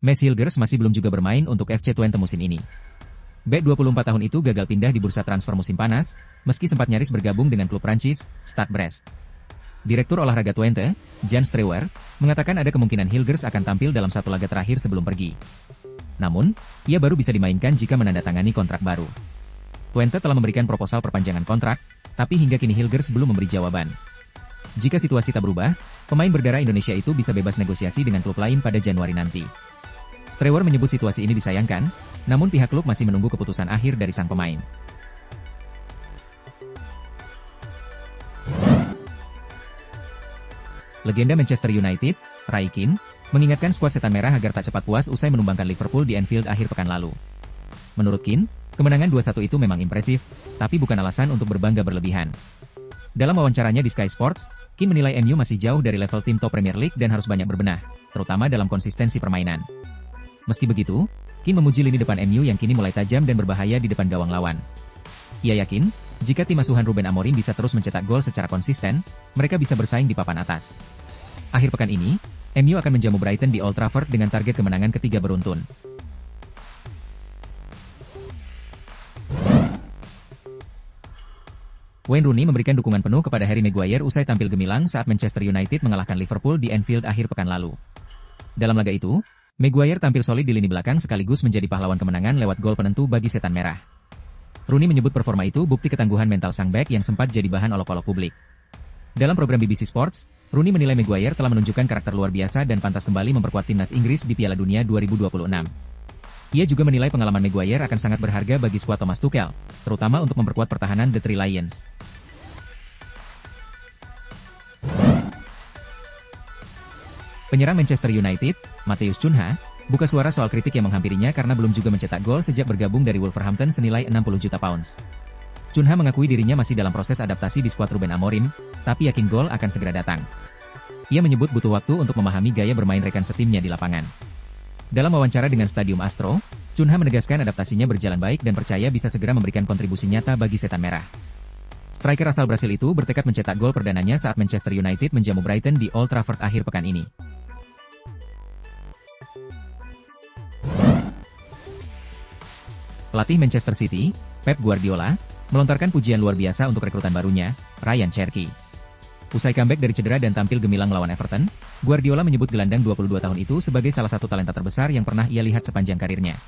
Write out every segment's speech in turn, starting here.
Mads Hilgers masih belum juga bermain untuk FC Twente musim ini. Bek 24 tahun itu gagal pindah di bursa transfer musim panas, meski sempat nyaris bergabung dengan klub Prancis, Stade Brest. Direktur olahraga Twente, Jan Strewer, mengatakan ada kemungkinan Hilgers akan tampil dalam satu laga terakhir sebelum pergi. Namun, ia baru bisa dimainkan jika menandatangani kontrak baru. Twente telah memberikan proposal perpanjangan kontrak, tapi hingga kini Hilgers belum memberi jawaban. Jika situasi tak berubah, pemain berdarah Indonesia itu bisa bebas negosiasi dengan klub lain pada Januari nanti. Strewer menyebut situasi ini disayangkan, namun pihak klub masih menunggu keputusan akhir dari sang pemain. Legenda Manchester United, Roy Keane, mengingatkan skuad Setan Merah agar tak cepat puas usai menumbangkan Liverpool di Anfield akhir pekan lalu. Menurut Keane, kemenangan 2-1 itu memang impresif, tapi bukan alasan untuk berbangga berlebihan. Dalam wawancaranya di Sky Sports, Keane menilai MU masih jauh dari level tim top Premier League dan harus banyak berbenah, terutama dalam konsistensi permainan. Meski begitu, Keane memuji lini depan MU yang kini mulai tajam dan berbahaya di depan gawang lawan. Ia yakin, jika tim asuhan Ruben Amorim bisa terus mencetak gol secara konsisten, mereka bisa bersaing di papan atas. Akhir pekan ini, MU akan menjamu Brighton di Old Trafford dengan target kemenangan ketiga beruntun. Wayne Rooney memberikan dukungan penuh kepada Harry Maguire usai tampil gemilang saat Manchester United mengalahkan Liverpool di Anfield akhir pekan lalu. Dalam laga itu, Maguire tampil solid di lini belakang sekaligus menjadi pahlawan kemenangan lewat gol penentu bagi Setan Merah. Rooney menyebut performa itu bukti ketangguhan mental sang bek yang sempat jadi bahan olok-olok publik. Dalam program BBC Sports, Rooney menilai Maguire telah menunjukkan karakter luar biasa dan pantas kembali memperkuat timnas Inggris di Piala Dunia 2026. Ia juga menilai pengalaman Maguire akan sangat berharga bagi skuad Thomas Tuchel, terutama untuk memperkuat pertahanan The Three Lions. Penyerang Manchester United, Matheus Cunha, buka suara soal kritik yang menghampirinya karena belum juga mencetak gol sejak bergabung dari Wolverhampton senilai 60 juta pounds. Cunha mengakui dirinya masih dalam proses adaptasi di skuad Ruben Amorim, tapi yakin gol akan segera datang. Ia menyebut butuh waktu untuk memahami gaya bermain rekan setimnya di lapangan. Dalam wawancara dengan Stadium Astro, Cunha menegaskan adaptasinya berjalan baik dan percaya bisa segera memberikan kontribusi nyata bagi Setan Merah. Striker asal Brasil itu bertekad mencetak gol perdananya saat Manchester United menjamu Brighton di Old Trafford akhir pekan ini. Pelatih Manchester City, Pep Guardiola, melontarkan pujian luar biasa untuk rekrutan barunya, Ryan Cherki. Usai comeback dari cedera dan tampil gemilang melawan Everton, Guardiola menyebut gelandang 22 tahun itu sebagai salah satu talenta terbesar yang pernah ia lihat sepanjang karirnya.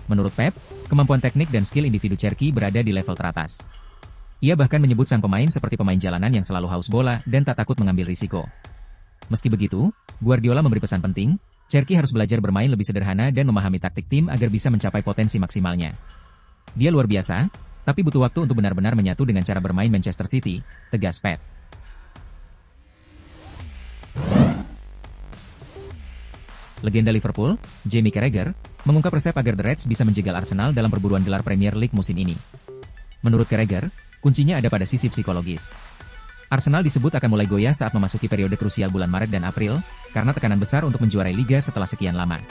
Menurut Pep, kemampuan teknik dan skill individu Cherki berada di level teratas. Ia bahkan menyebut sang pemain seperti pemain jalanan yang selalu haus bola dan tak takut mengambil risiko. Meski begitu, Guardiola memberi pesan penting, Cherki harus belajar bermain lebih sederhana dan memahami taktik tim agar bisa mencapai potensi maksimalnya. Dia luar biasa, tapi butuh waktu untuk benar-benar menyatu dengan cara bermain Manchester City, tegas Pep. Legenda Liverpool, Jamie Carragher, mengungkap resep agar The Reds bisa menjegal Arsenal dalam perburuan gelar Premier League musim ini. Menurut Carragher, kuncinya ada pada sisi psikologis. Arsenal disebut akan mulai goyah saat memasuki periode krusial bulan Maret dan April, karena tekanan besar untuk menjuarai liga setelah sekian lama.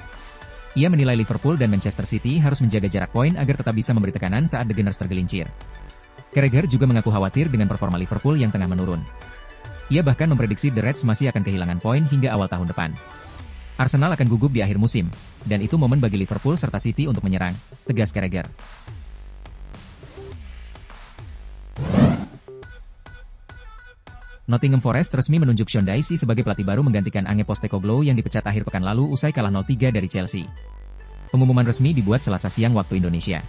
Ia menilai Liverpool dan Manchester City harus menjaga jarak poin agar tetap bisa memberi tekanan saat The Gunners tergelincir. Carragher juga mengaku khawatir dengan performa Liverpool yang tengah menurun. Ia bahkan memprediksi The Reds masih akan kehilangan poin hingga awal tahun depan. Arsenal akan gugup di akhir musim, dan itu momen bagi Liverpool serta City untuk menyerang, tegas Carragher. Nottingham Forest resmi menunjuk Sean Dyche sebagai pelatih baru menggantikan Ange Postecoglou yang dipecat akhir pekan lalu usai kalah 0-3 dari Chelsea. Pengumuman resmi dibuat Selasa siang waktu Indonesia.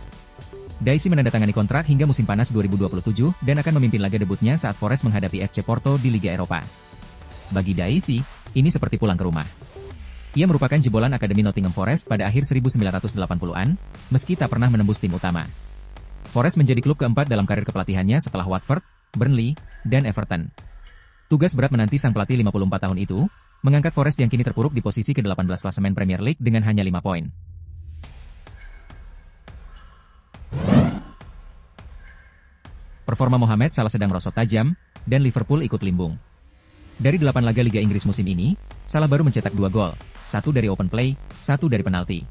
Dyche menandatangani kontrak hingga musim panas 2027 dan akan memimpin laga debutnya saat Forest menghadapi FC Porto di Liga Eropa. Bagi Dyche, ini seperti pulang ke rumah. Ia merupakan jebolan Akademi Nottingham Forest pada akhir 1980-an, meski tak pernah menembus tim utama. Forest menjadi klub keempat dalam karir kepelatihannya setelah Watford, Burnley, dan Everton. Tugas berat menanti sang pelatih 54 tahun itu, mengangkat Forest yang kini terpuruk di posisi ke-18 klasemen Premier League dengan hanya 5 poin. Performa Mohamed Salah sedang merosot tajam, dan Liverpool ikut limbung. Dari 8 laga Liga Inggris musim ini, Salah baru mencetak 2 gol, 1 dari open play, 1 dari penalti.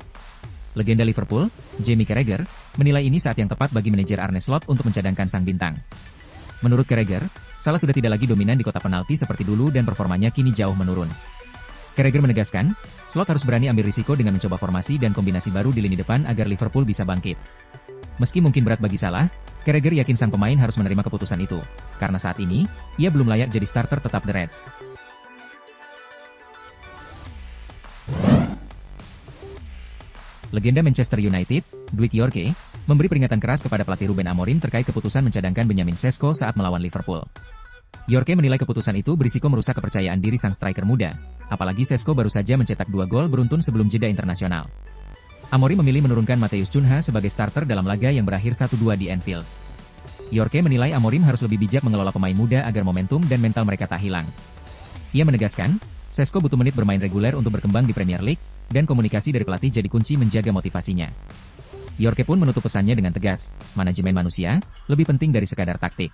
Legenda Liverpool, Jamie Carragher, menilai ini saat yang tepat bagi manajer Arne Slot untuk mencadangkan sang bintang. Menurut Carragher, Salah sudah tidak lagi dominan di kotak penalti seperti dulu dan performanya kini jauh menurun. Carragher menegaskan, Slot harus berani ambil risiko dengan mencoba formasi dan kombinasi baru di lini depan agar Liverpool bisa bangkit. Meski mungkin berat bagi Salah, Carragher yakin sang pemain harus menerima keputusan itu, karena saat ini, ia belum layak jadi starter tetap The Reds. Legenda Manchester United, Dwight Yorke, memberi peringatan keras kepada pelatih Ruben Amorim terkait keputusan mencadangkan Benjamin Sesko saat melawan Liverpool. Yorke menilai keputusan itu berisiko merusak kepercayaan diri sang striker muda, apalagi Sesko baru saja mencetak 2 gol beruntun sebelum jeda internasional. Amorim memilih menurunkan Matheus Cunha sebagai starter dalam laga yang berakhir 1-2 di Anfield. Yorke menilai Amorim harus lebih bijak mengelola pemain muda agar momentum dan mental mereka tak hilang. Ia menegaskan, Sesko butuh menit bermain reguler untuk berkembang di Premier League, dan komunikasi dari pelatih jadi kunci menjaga motivasinya. Yorke pun menutup pesannya dengan tegas, manajemen manusia lebih penting dari sekadar taktik.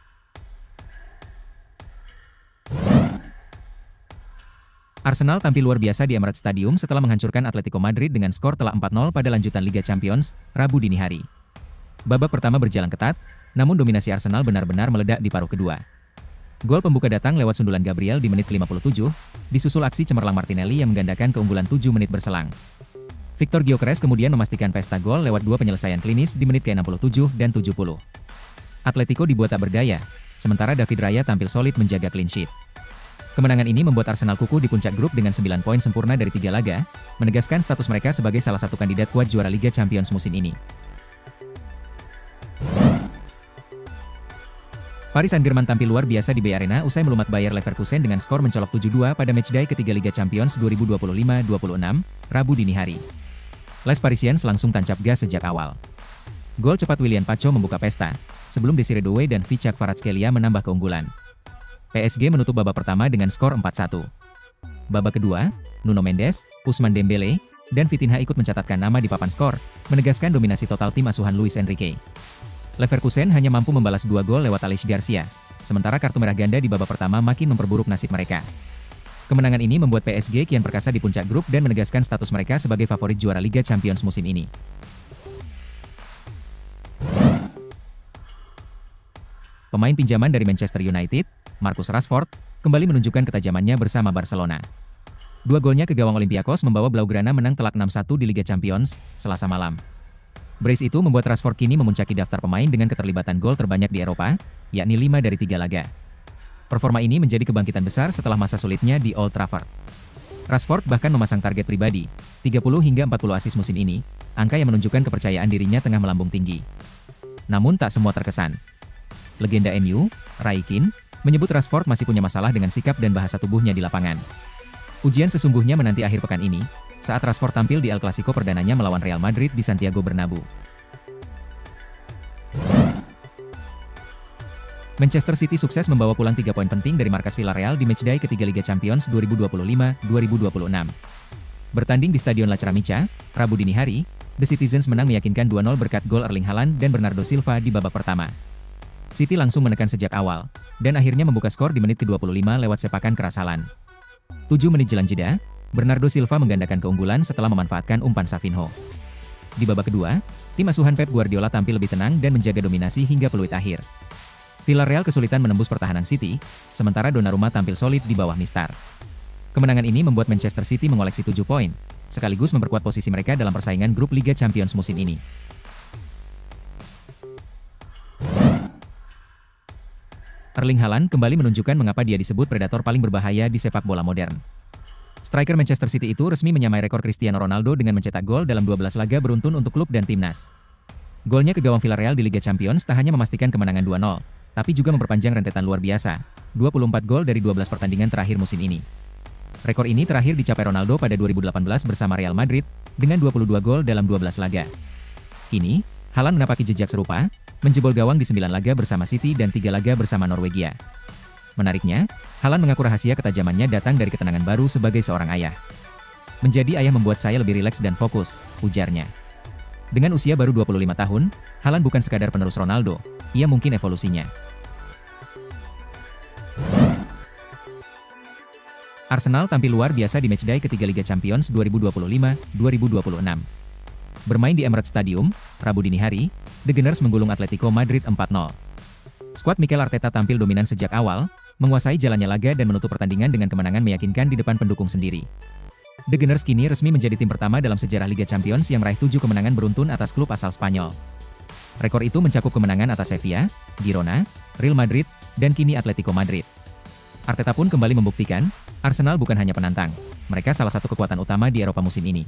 Arsenal tampil luar biasa di Emirates Stadium setelah menghancurkan Atletico Madrid dengan skor telak 4-0 pada lanjutan Liga Champions, Rabu dini hari. Babak pertama berjalan ketat, namun dominasi Arsenal benar-benar meledak di paruh kedua. Gol pembuka datang lewat sundulan Gabriel di menit ke-57, disusul aksi cemerlang Martinelli yang menggandakan keunggulan 7 menit berselang. Victor Gyökeres kemudian memastikan pesta gol lewat 2 penyelesaian klinis di menit ke-67 dan 70. Atletico dibuat tak berdaya, sementara David Raya tampil solid menjaga clean sheet. Kemenangan ini membuat Arsenal kukuh di puncak grup dengan 9 poin sempurna dari 3 laga, menegaskan status mereka sebagai salah satu kandidat kuat juara Liga Champions musim ini. Paris Saint-Germain tampil luar biasa di Bay Arena usai melumat Bayer Leverkusen dengan skor mencolok 7-2 pada matchday ketiga Liga Champions 2025-26, Rabu dini hari. Les Parisiens langsung tancap gas sejak awal. Gol cepat Willian Pacho membuka pesta, sebelum Desiree Doué dan Vichak Kvaratskhelia menambah keunggulan. PSG menutup babak pertama dengan skor 4-1. Babak kedua, Nuno Mendes, Ousmane Dembélé, dan Vitinha ikut mencatatkan nama di papan skor, menegaskan dominasi total tim asuhan Luis Enrique. Leverkusen hanya mampu membalas 2 gol lewat Aleix Garcia, sementara kartu merah ganda di babak pertama makin memperburuk nasib mereka. Kemenangan ini membuat PSG kian perkasa di puncak grup dan menegaskan status mereka sebagai favorit juara Liga Champions musim ini. Pemain pinjaman dari Manchester United, Marcus Rashford, kembali menunjukkan ketajamannya bersama Barcelona. 2 golnya ke gawang Olympiakos membawa Blaugrana menang telak 6-1 di Liga Champions, Selasa malam. Brace itu membuat Rashford kini memuncaki daftar pemain dengan keterlibatan gol terbanyak di Eropa, yakni 5 dari 3 laga. Performa ini menjadi kebangkitan besar setelah masa sulitnya di Old Trafford. Rashford bahkan memasang target pribadi, 30 hingga 40 assist musim ini, angka yang menunjukkan kepercayaan dirinya tengah melambung tinggi. Namun tak semua terkesan. Legenda MU, Roy Keane, menyebut Rashford masih punya masalah dengan sikap dan bahasa tubuhnya di lapangan. Ujian sesungguhnya menanti akhir pekan ini, saat Rashford tampil di El Clasico perdananya melawan Real Madrid di Santiago Bernabeu. Manchester City sukses membawa pulang 3 poin penting dari markas Villarreal di matchday ketiga Liga Champions 2025-2026. Bertanding di Stadion La Ceramica, Rabu dini hari, The Citizens menang meyakinkan 2-0 berkat gol Erling Haaland dan Bernardo Silva di babak pertama. City langsung menekan sejak awal, dan akhirnya membuka skor di menit ke-25 lewat sepakan keras Haaland. 7 menit jelang jeda, Bernardo Silva menggandakan keunggulan setelah memanfaatkan umpan Savinho. Di babak kedua, tim asuhan Pep Guardiola tampil lebih tenang dan menjaga dominasi hingga peluit akhir. Villarreal kesulitan menembus pertahanan City, sementara Donnarumma tampil solid di bawah mistar. Kemenangan ini membuat Manchester City mengoleksi 7 poin, sekaligus memperkuat posisi mereka dalam persaingan grup Liga Champions musim ini. Erling Haaland kembali menunjukkan mengapa dia disebut predator paling berbahaya di sepak bola modern. Striker Manchester City itu resmi menyamai rekor Cristiano Ronaldo dengan mencetak gol dalam 12 laga beruntun untuk klub dan timnas. Golnya ke gawang Villarreal di Liga Champions tak hanya memastikan kemenangan 2-0, tapi juga memperpanjang rentetan luar biasa, 24 gol dari 12 pertandingan terakhir musim ini. Rekor ini terakhir dicapai Ronaldo pada 2018 bersama Real Madrid, dengan 22 gol dalam 12 laga. Kini, Haaland menapaki jejak serupa, menjebol gawang di 9 laga bersama City dan 3 laga bersama Norwegia. Menariknya, Haaland mengaku rahasia ketajamannya datang dari ketenangan baru sebagai seorang ayah. Menjadi ayah membuat saya lebih rileks dan fokus, ujarnya. Dengan usia baru 25 tahun, Haaland bukan sekadar penerus Ronaldo, ia mungkin evolusinya. Arsenal tampil luar biasa di matchday ketiga Liga Champions 2025-2026. Bermain di Emirates Stadium, Rabu dini hari, The Gunners menggulung Atletico Madrid 4-0. Skuad Mikel Arteta tampil dominan sejak awal, menguasai jalannya laga dan menutup pertandingan dengan kemenangan meyakinkan di depan pendukung sendiri. The Gunners kini resmi menjadi tim pertama dalam sejarah Liga Champions yang meraih 7 kemenangan beruntun atas klub asal Spanyol. Rekor itu mencakup kemenangan atas Sevilla, Girona, Real Madrid, dan kini Atletico Madrid. Arteta pun kembali membuktikan, Arsenal bukan hanya penantang, mereka salah satu kekuatan utama di Eropa musim ini.